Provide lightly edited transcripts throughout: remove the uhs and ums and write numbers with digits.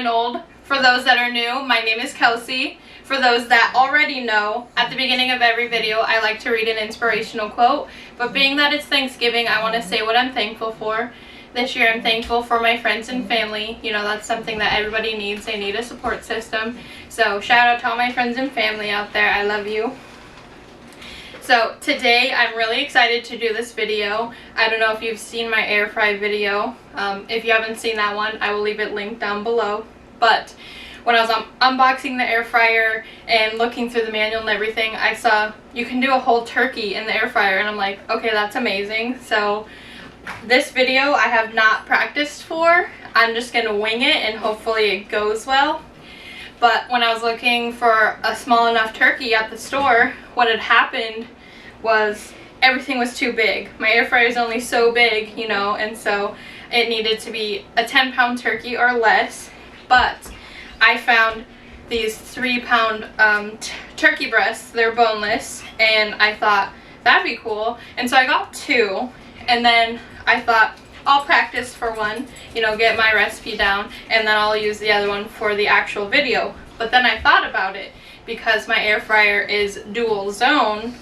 and old. For those that are new, my name is Kelsey. For those that already know, at the beginning of every video, I like to read an inspirational quote. But being that it's Thanksgiving, I want to say what I'm thankful for. This year I'm thankful for my friends and family. You know, that's something that everybody needs. They need a support system. So shout out to all my friends and family out there. I love you. So today I'm really excited to do this video. I don't know if you've seen my air fry video. If you haven't seen that one, I will leave it linked down below. But when I was unboxing the air fryer and looking through the manual and everything, I saw you can do a whole turkey in the air fryer, and I'm like, okay, that's amazing. So this video I have not practiced for. I'm just gonna wing it and hopefully it goes well. But when I was looking for a small enough turkey at the store, what had happened was everything was too big. My air fryer is only so big, you know, and so it needed to be a 10-pound turkey or less. But I found these 3-pound turkey breasts. They're boneless, and I thought that'd be cool. And so I got 2, and then I thought I'll practice for one, you know, get my recipe down, and then I'll use the other one for the actual video. But then I thought about it, because my air fryer is dual zone,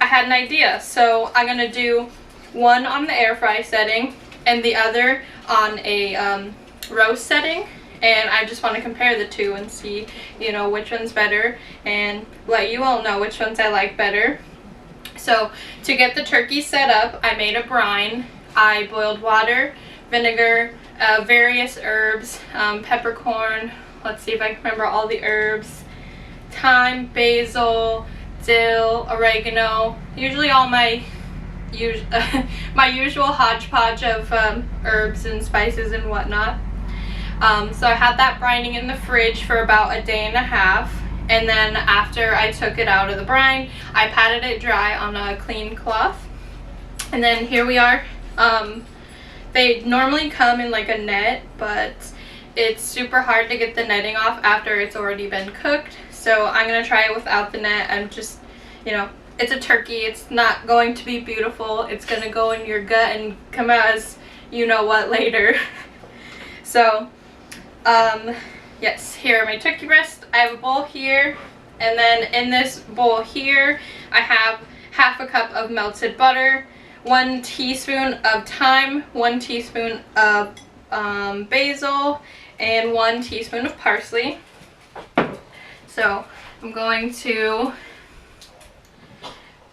I had an idea. So I'm gonna do one on the air fry setting and the other on a roast setting, and I just want to compare the two and see, you know, which one's better and let you all know which ones I like better. So to get the turkey set up, I made a brine. I boiled water, vinegar, various herbs, peppercorn, let's see if I can remember all the herbs, thyme, basil, dill, oregano, usually all my usual hodgepodge of herbs and spices and whatnot. So I had that brining in the fridge for about a day and a half, and then after I took it out of the brine, I patted it dry on a clean cloth. And then here we are. They normally come in like a net, but it's super hard to get the netting off after it's already been cooked. So I'm gonna try it without the net. I'm just, you know, it's a turkey. It's not going to be beautiful. It's gonna go in your gut and come out as you know what later. So yes, here are my turkey breasts. I have a bowl here, and then in this bowl here I have half a cup of melted butter, 1 teaspoon of thyme, 1 teaspoon of basil, and 1 teaspoon of parsley. So I'm going to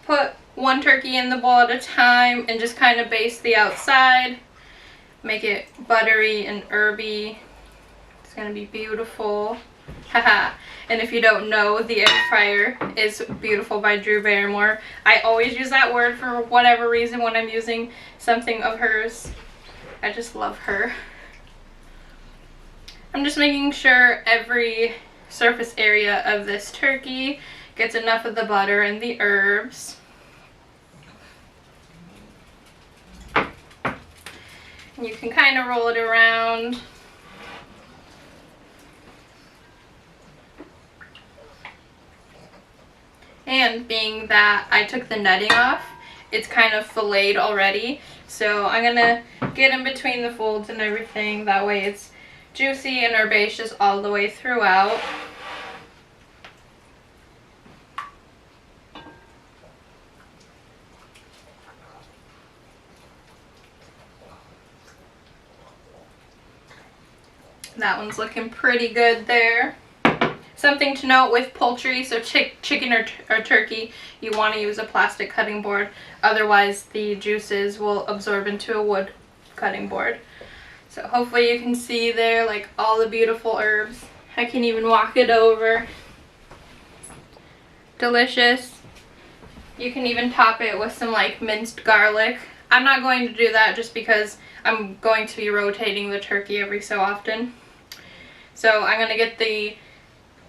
put one turkey in the bowl at a time and just kind of baste the outside, make it buttery and herby. It's gonna be beautiful. Haha. And if you don't know, the air fryer is beautiful by Drew Barrymore. I always use that word for whatever reason when I'm using something of hers. I just love her. I'm just making sure every surface area of this turkey gets enough of the butter and the herbs. And you can kind of roll it around. And being that I took the netting off, it's kind of filleted already. So I'm gonna get in between the folds and everything. That way it's juicy and herbaceous all the way throughout. That one's looking pretty good there. Something to note with poultry, so chicken or turkey, you want to use a plastic cutting board. Otherwise, the juices will absorb into a wood cutting board. So hopefully you can see there, like, all the beautiful herbs. I can even walk it over. Delicious. You can even top it with some, like, minced garlic. I'm not going to do that just because I'm going to be rotating the turkey every so often. So I'm going to get the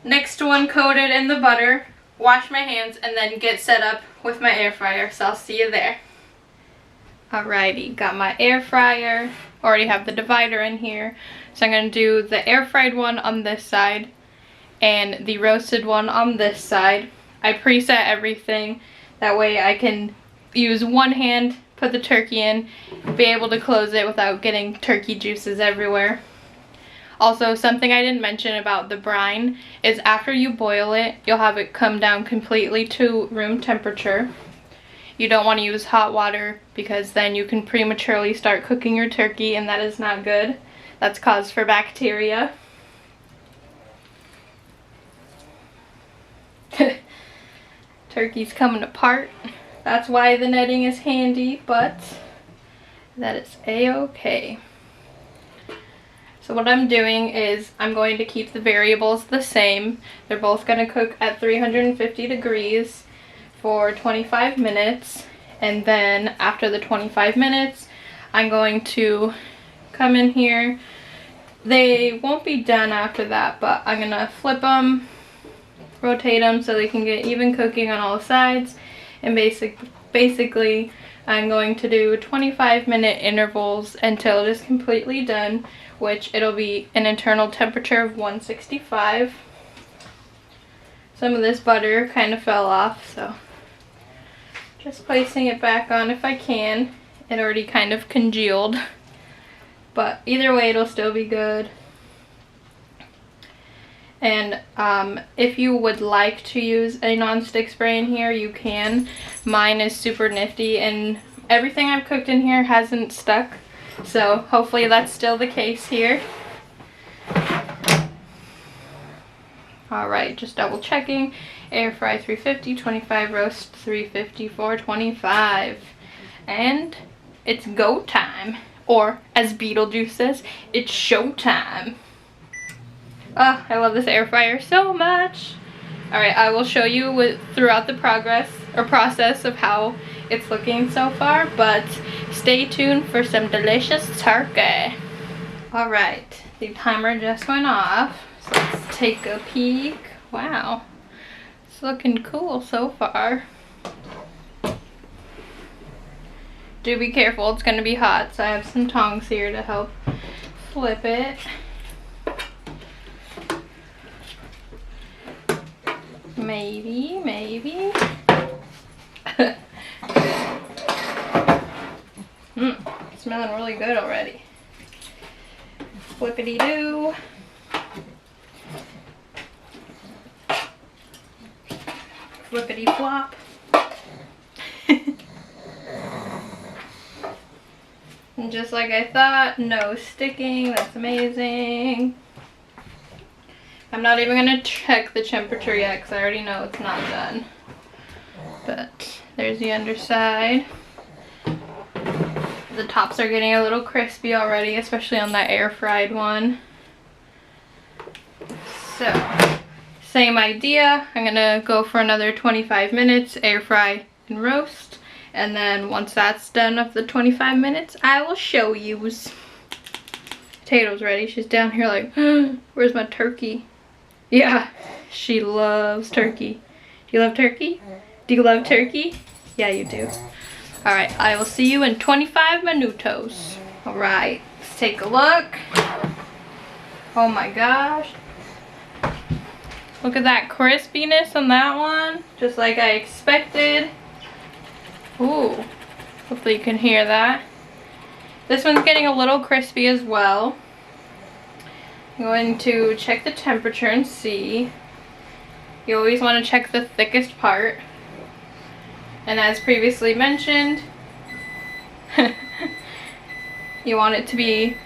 next one coated in the butter, wash my hands, and then get set up with my air fryer. So I'll see you there. Alrighty, got my air fryer. Already have the divider in here. So I'm going to do the air fried one on this side and the roasted one on this side. I preset everything. That way I can use one hand, put the turkey in, be able to close it without getting turkey juices everywhere. Also, something I didn't mention about the brine is after you boil it, you'll have it come down completely to room temperature. You don't want to use hot water because then you can prematurely start cooking your turkey, and that is not good. That's cause for bacteria. Turkey's coming apart. That's why the netting is handy, but that is a-okay. So what I'm doing is I'm going to keep the variables the same. They're both going to cook at 350 degrees for 25 minutes. And then after the 25 minutes, I'm going to come in here. They won't be done after that, but I'm going to flip them, rotate them so they can get even cooking on all sides. And basically, I'm going to do 25-minute intervals until it is completely done, which it'll be an internal temperature of 165. Some of this butter kind of fell off, so just placing it back on if I can. It already kind of congealed, but either way it'll still be good. And if you would like to use a non-stick spray in here, you can. Mine is super nifty and everything I've cooked in here hasn't stuck. So hopefully that's still the case here. Alright, just double checking. Air fry 350, 25 roast 350 for 25. And it's go time. Or as Beetlejuice says, it's show time. Oh, I love this air fryer so much. Alright, I will show you throughout the process of how it's looking so far, but stay tuned for some delicious turkey. Alright, the timer just went off, so let's take a peek. Wow, it's looking cool so far. Do be careful, it's going to be hot, so I have some tongs here to help flip it. Maybe. Smelling really good already. Flippity-doo. Flippity-flop. And just like I thought, no sticking. That's amazing. I'm not even going to check the temperature yet because I already know it's not done. But there's the underside. The tops are getting a little crispy already, especially on that air fried one. So, same idea. I'm going to go for another 25 minutes, air fry and roast. And then once that's done of the 25 minutes, I will show you. Potato's ready. She's down here like, where's my turkey? Yeah, she loves turkey. Do you love turkey? Do you love turkey? Yeah, you do. Alright, I will see you in 25 minutos. Alright, let's take a look. Oh my gosh. Look at that crispiness on that one. Just like I expected. Ooh, hopefully you can hear that. This one's getting a little crispy as well. I'm going to check the temperature and see. You always want to check the thickest part. And as previously mentioned, you want it to be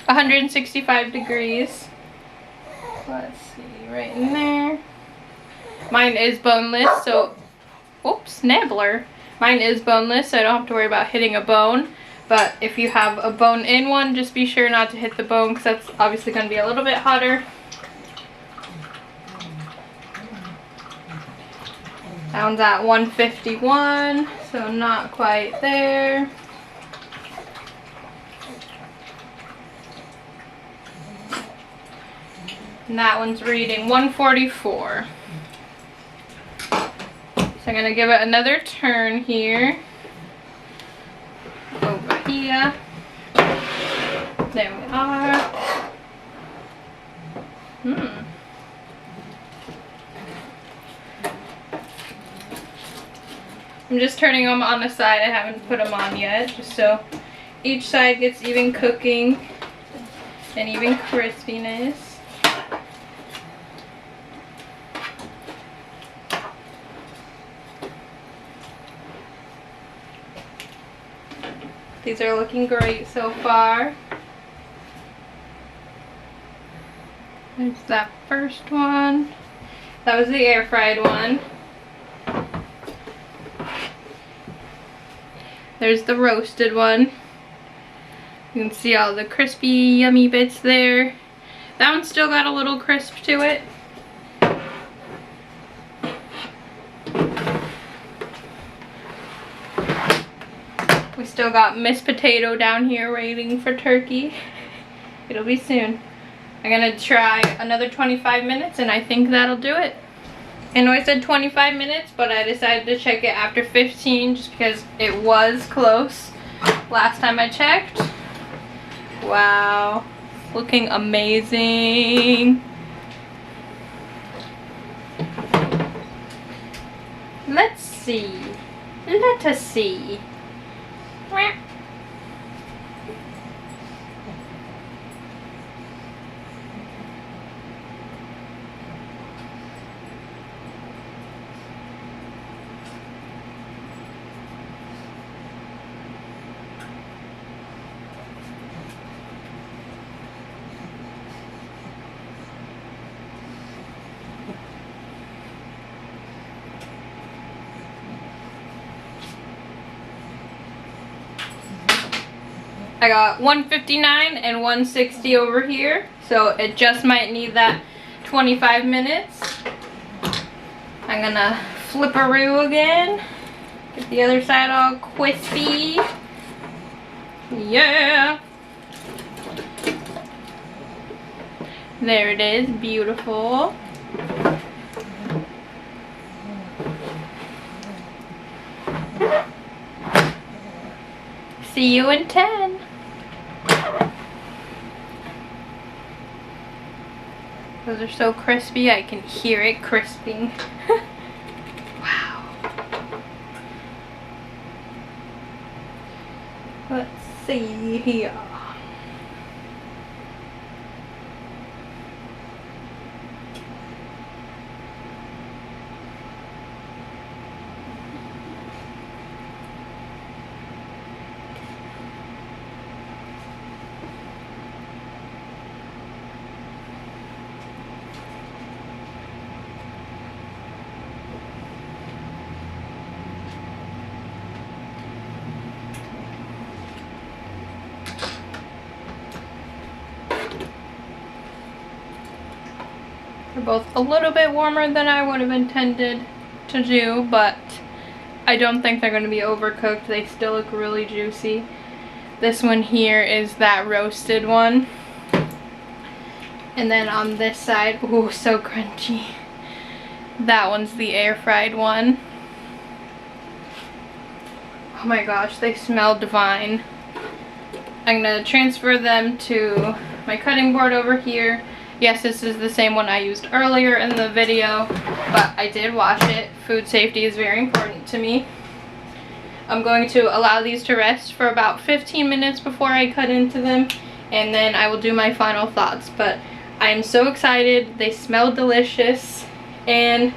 165 degrees. Let's see, right in there. Mine is boneless, so, oops, nibbler. Mine is boneless, so I don't have to worry about hitting a bone. But if you have a bone-in one, just be sure not to hit the bone because that's obviously going to be a little bit hotter. That one's at 151, so not quite there. And that one's reading 144. So I'm going to give it another turn here. Over here. There we are. I'm just turning them on the side. I haven't put them on yet, just so each side gets even cooking. and even crispiness. These are looking great so far. There's that first one. That was the air fried one. There's the roasted one. You can see all the crispy, yummy bits there. That one still got a little crisp to it. We still got Miss Potato down here waiting for turkey. It'll be soon. I'm gonna try another 25 minutes and I think that'll do it. I know I said 25 minutes, but I decided to check it after 15 just because it was close last time I checked. Wow, looking amazing. Let's see. Let us see. I got 159 and 160 over here, so it just might need that 25 minutes. I'm gonna flipperoo again. Get the other side all crispy. Yeah. There it is, beautiful. See you in 10. Those are so crispy, I can hear it crisping. Wow. Let's see here. They're both a little bit warmer than I would have intended to do, but I don't think they're going to be overcooked. They still look really juicy. This one here is that roasted one. And then on this side, ooh, so crunchy. That one's the air fried one. Oh my gosh, they smell divine. I'm going to transfer them to my cutting board over here. Yes, this is the same one I used earlier in the video, but I did wash it. Food safety is very important to me. I'm going to allow these to rest for about 15 minutes before I cut into them, and then I will do my final thoughts. But I'm so excited. They smell delicious, and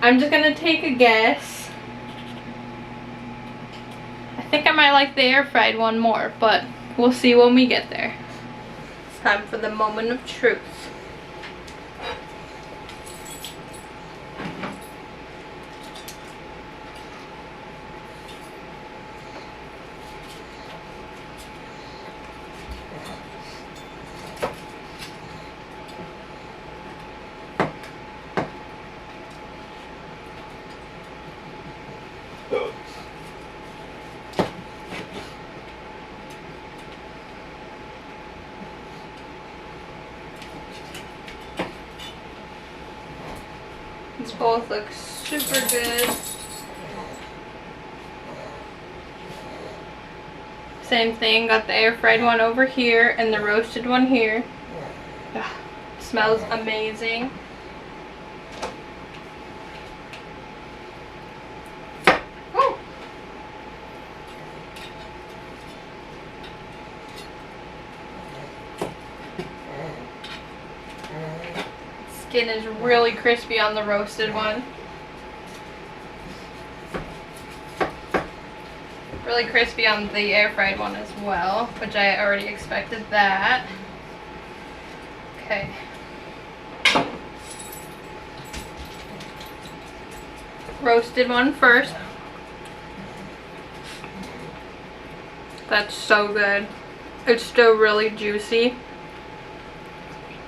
I'm just going to take a guess. I think I might like the air fried one more, but we'll see when we get there. It's time for the moment of truth. These both look super good. Same thing, got the air fried one over here and the roasted one here. Ugh, smells amazing. Oh. skin is really crispy on the roasted one. Really crispy on the air fried one as well, which I already expected that. Okay. Roasted one first. That's so good. It's still really juicy.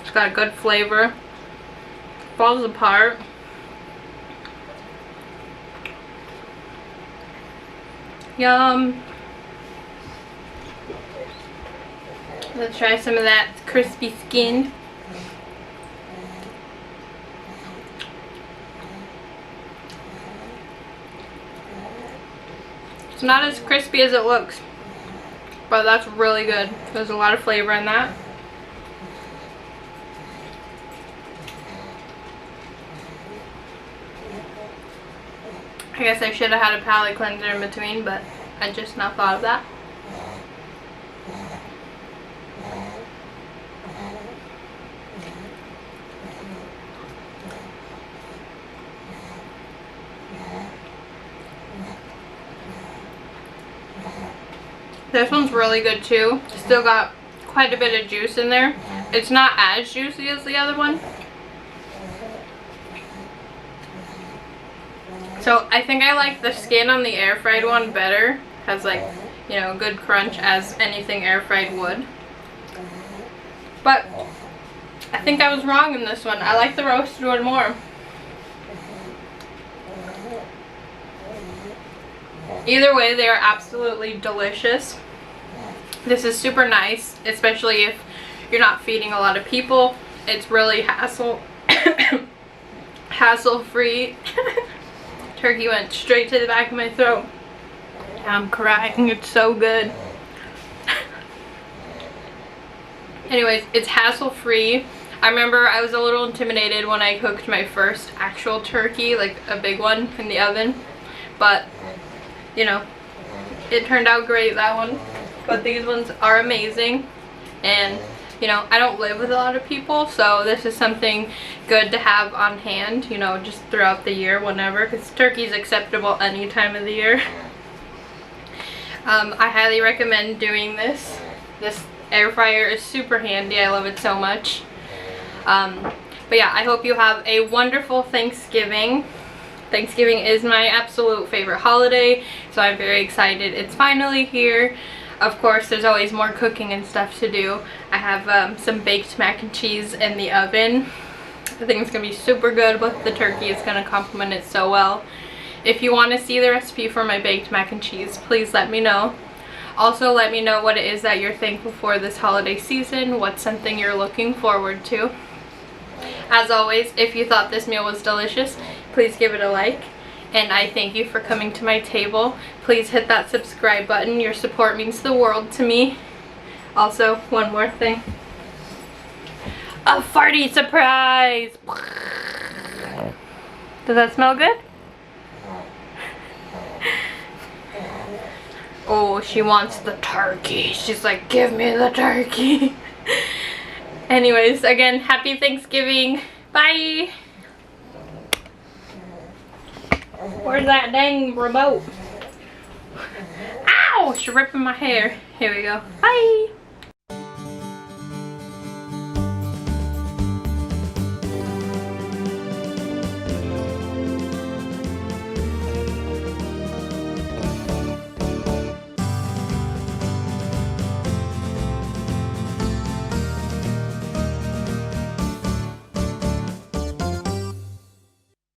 It's got a good flavor. Falls apart. Yum. Let's try some of that crispy skin. It's not as crispy as it looks, but that's really good. There's a lot of flavor in that. I guess I should have had a palate cleanser in between, but I just not thought of that. This one's really good too. Still got quite a bit of juice in there. It's not as juicy as the other one. So I think I like the skin on the air fried one better. Has like, you know, good crunch as anything air fried would. But I think I was wrong in this one. I like the roasted one more. Either way, they are absolutely delicious. This is super nice, especially if you're not feeding a lot of people. It's really hassle-free. Turkey went straight to the back of my throat. I'm crying. It's so good. Anyways, it's hassle-free. I remember I was a little intimidated when I cooked my first actual turkey, like a big one in the oven. But, you know, it turned out great, that one. But these ones are amazing. And, you know, I don't live with a lot of people, so this is something good to have on hand, you know, just throughout the year, whenever, because turkey is acceptable any time of the year. I highly recommend doing this. This air fryer is super handy. I love it so much. But yeah, I hope you have a wonderful Thanksgiving. Thanksgiving is my absolute favorite holiday, so I'm very excited it's finally here. Of course, there's always more cooking and stuff to do. I have some baked mac and cheese in the oven. I think it's going to be super good with the turkey. It's going to complement it so well. If you want to see the recipe for my baked mac and cheese, please let me know. Also, let me know what it is that you're thankful for this holiday season. What's something you're looking forward to. As always, if you thought this meal was delicious, please give it a like. And I thank you for coming to my table. Please hit that subscribe button. Your support means the world to me. Also, one more thing. A farty surprise! Does that smell good? Oh, she wants the turkey. She's like, give me the turkey. Anyways, again, happy Thanksgiving. Bye! Where's that dang remote? Ow! She's ripping my hair. Here we go. Bye!